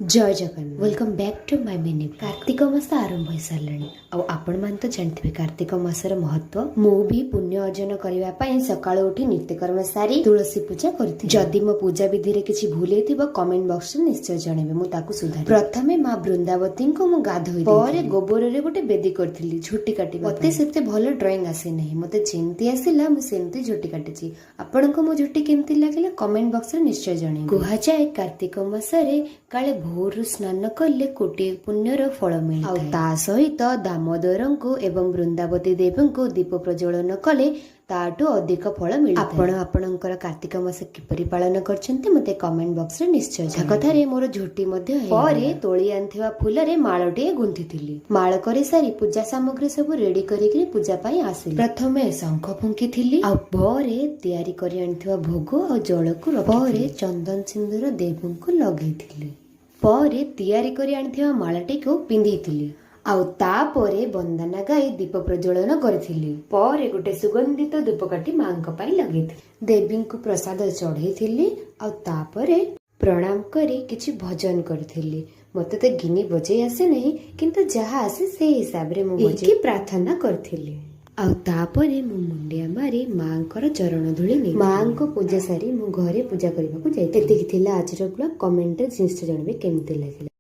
जय Jagannath welcome back to my mini Kartik मास आरंभ हो सारे आपण मान तो जानते कार्तिक मासर महत्व मु भी पुण्य अर्जन करने पाई सकाळ उठी नित्यकर्म सारी तुलसी पूजा करथि जदि मो पूजा विधि रे किछि भूल हेतिबो कमेंट बॉक्स रे निश्चय जणेबे मु ताकू सुधार प्रथमे मां वृंदावती को मु गाधोई परे गोबर रे गोटे बेदी करथिली झुटी काटी मते सेते भलो ड्राइंग आसे नहीं मते जेंती आसिला मु सेंती झुटी काटिछि आपनको मो झुटी केमती लागिला कमेंट बॉक्स रे निश्चय जणेबे कुहा जाय कार्तिक मासरे काले भोर स्नान कले कोटी पुण्यर फल मिले ता सहित दामोदरंको एवं वृंदावती देवंको दीप प्रज्वलन कले ताटू अधिक फल मिले आपण आपणकर कार्तिक मास किपरि पालन करछन्ते मते कमेंट बॉक्स रे निश्चय कथारे मोर झुटी मध्ये परे तोळी आनथिवा फूल रे माळटे गुंथिथिली माळ करे सारी पूजा सामग्री सब रेडी करिकरी पूजा पई आसिली प्रथमे शंख फुंकीथिली आ परे तयारी करी आनथिवा भोग आ जळकु परे चंदन सिंदूर देवंको लगेइथिली परे तयारी करी आनिथिवा माळटी को पिंधीथिली आउ तापरे वंदना गाई दीप प्रज्वलन करथिली परे गोटे सुगंधित धूपकाठी मांक पई लगेइथिली देवी को प्रसाद चढ़ेइथिली आउ तापरे प्रणाम करी किछि भजन करथिली मते तो गिनी बजे आसे नहीं किंतु जहा आसे से हिसाब रे मु बजे प्रार्थना करथिली आउ तापरे मु मुंडिया मारी मांकर चरण धूली नै मांको पूजा सारी मु घरे पूजा करबा को जाई एतिक थिला आजर ब्लॉग कमेंट रे निश्चय जानबे केमते लागिला।